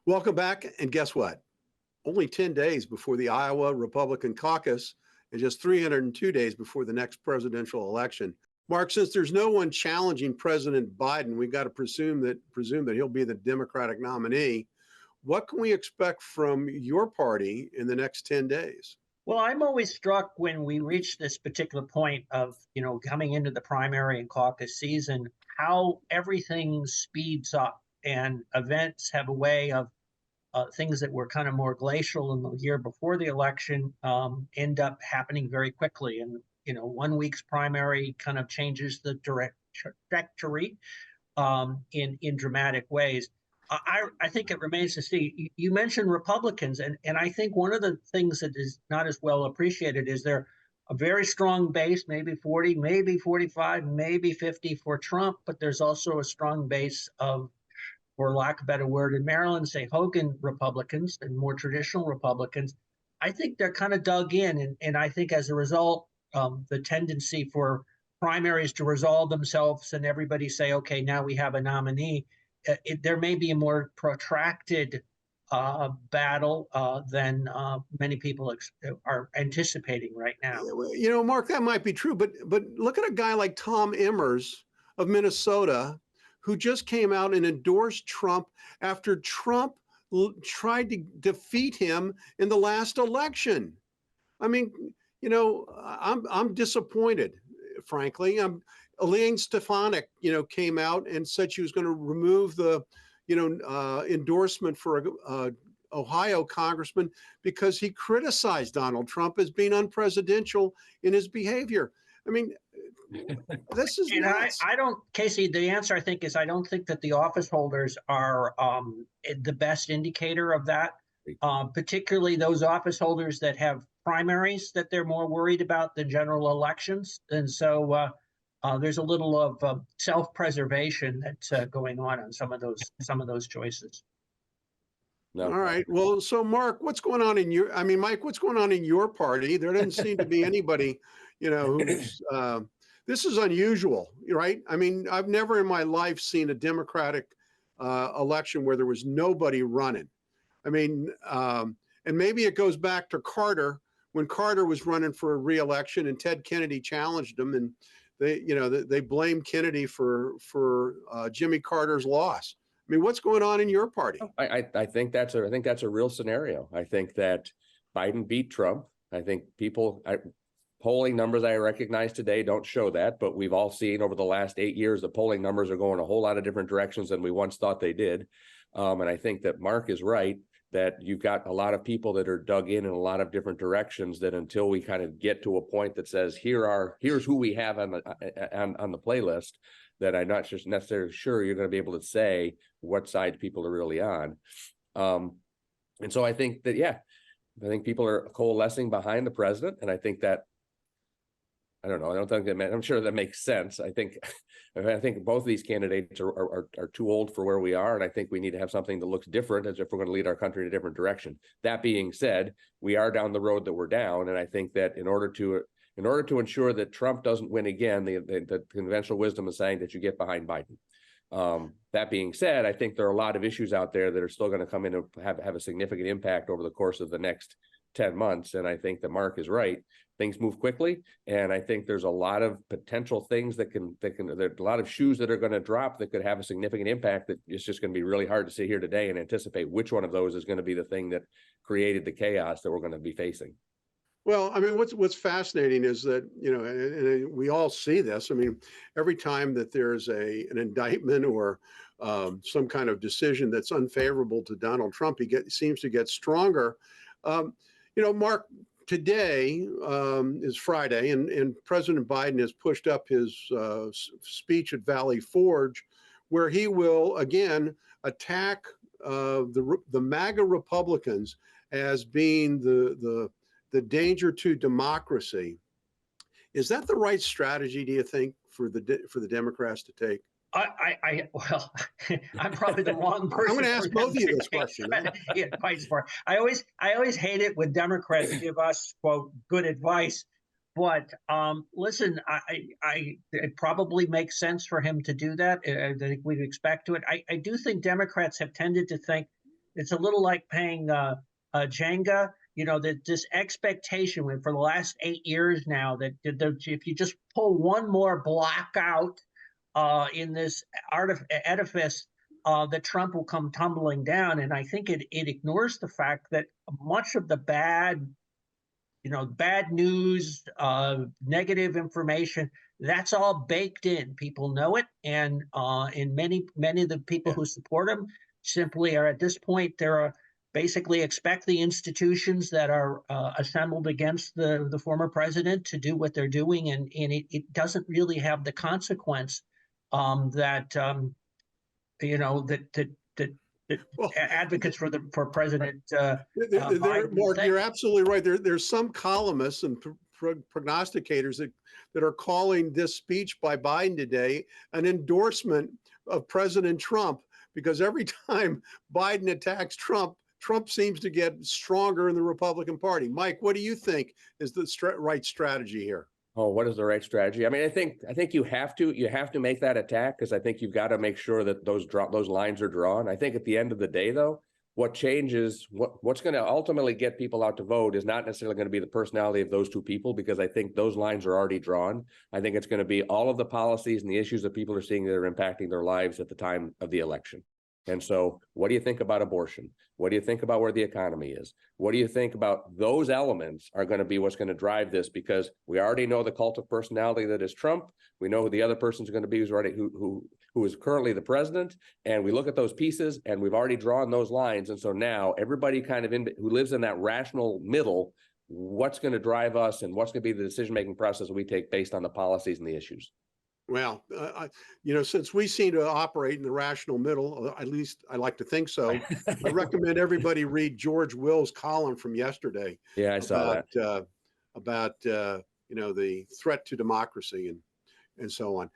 Welcome back. And guess what? Only 10 days before the Iowa Republican caucus and just 302 days before the next presidential election. Mark, since there's no one challenging President Biden, we've got to presume that he'll be the Democratic nominee. What can we expect from your party in the next 10 days? Well, I'm always struck when we reach this particular point of, coming into the primary and caucus season, how everything speeds up and events have a way of things that were kind of more glacial in the year before the election end up happening very quickly. And, 1 week's primary kind of changes the trajectory in dramatic ways. I think it remains to see. You mentioned Republicans, and I think one of the things that is not as well appreciated is they're a very strong base, maybe 40, maybe 45, maybe 50 for Trump, but there's also a strong base of, for lack of a better word, in Maryland, say Hogan Republicans and more traditional Republicans. I think they're kind of dug in, and I think as a result, the tendency for primaries to resolve themselves and everybody say, okay, now we have a nominee. There may be a more protracted battle than many people are anticipating right now. Mark, that might be true, but look at a guy like Tom Emmers of Minnesota, who just came out and endorsed Trump after Trump tried to defeat him in the last election. I mean, I'm disappointed, frankly. Elaine Stefanik, came out and said she was going to remove the, endorsement for a Ohio congressman because he criticized Donald Trump as being unpresidential in his behavior. I mean, this is nuts. I don't, Casey, the answer I think is I don't think that the office holders are the best indicator of that, particularly those office holders that have primaries that they're more worried about than general elections. And so there's a little of self-preservation that's going on some of those choices. No. All right. Well, so Mark, Mike, what's going on in your party? There doesn't seem to be anybody, who's, this is unusual, right? I mean, I've never in my life seen a Democratic election where there was nobody running. I mean, and maybe it goes back to Carter, when Carter was running for re-election and Ted Kennedy challenged him, and they blamed Kennedy for Jimmy Carter's loss. I mean, what's going on in your party? I think that's a real scenario. I think that Biden beat Trump. I think polling numbers I recognize today don't show that, but we've all seen over the last 8 years the polling numbers are going a whole lot of different directions than we once thought they did. And I think that Mark is right that you've got a lot of people that are dug in a lot of different directions, that until we kind of get to a point that says here's who we have on the playlist, that I'm not just necessarily sure you're going to be able to say what side people are really on. And so I think that, I think people are coalescing behind the president. And I think that, I don't know, I'm sure that makes sense. I think both of these candidates are too old for where we are. And I think we need to have something that looks different as if we're going to lead our country in a different direction. That being said, we are down the road that we're down. And I think that in order to ensure that Trump doesn't win again, the conventional wisdom is saying that you get behind Biden. That being said, I think there are a lot of issues out there that are still going to come in and have a significant impact over the course of the next 10 months. And I think that Mark is right. Things move quickly. And I think there's a lot of potential things there's a lot of shoes that are going to drop that could have a significant impact, that it's just going to be really hard to sit here today and anticipate which one of those is going to be the thing that created the chaos that we're going to be facing. Well, I mean, what's fascinating is that, and we all see this. I mean, every time that there's an indictment or some kind of decision that's unfavorable to Donald Trump, seems to get stronger. Mark, today is Friday, and President Biden has pushed up his speech at Valley Forge, where he will again attack the MAGA Republicans as being the danger to democracy. Is that the right strategy, do you think, for the Democrats to take? Well, I'm probably the wrong person. I'm going to ask both of you this question. Yeah, quite smart. I always hate it when Democrats give us, quote, good advice. But listen, it probably makes sense for him to do that. I think we'd expect to it. I do think Democrats have tended to think it's a little like playing Jenga. You know, that this expectation for the last 8 years now that if you just pull one more block out in this edifice, that Trump will come tumbling down. And I think it ignores the fact that much of the bad news, negative information, that's all baked in. People know it, and many of the people who support him simply are at this point they're basically expect the institutions that are assembled against the former president to do what they're doing, and it doesn't really have the consequence that advocates for President Mark, you're absolutely right. There's some columnists and prognosticators that are calling this speech by Biden today an endorsement of President Trump, because every time Biden attacks Trump seems to get stronger in the Republican Party. Mike, what do you think is the right strategy here? Oh, what is the right strategy? I mean, I think you have to make that attack, because I think you've got to make sure that those lines are drawn. I think at the end of the day, though, what changes, what's going to ultimately get people out to vote is not necessarily going to be the personality of those two people, because I think those lines are already drawn. I think it's going to be all of the policies and the issues that people are seeing that are impacting their lives at the time of the election. And so what do you think about abortion? What do you think about where the economy is? What do you think about those elements are going to be what's going to drive this? Because we already know the cult of personality that is Trump. We know who the other person's going to be who is currently the president. And we look at those pieces and we've already drawn those lines. And so now everybody who lives in that rational middle, what's going to drive us and what's going to be the decision-making process we take based on the policies and the issues? Well, since we seem to operate in the rational middle, at least I like to think so, I recommend everybody read George Will's column from yesterday. Yeah, I saw that. About the threat to democracy and so on.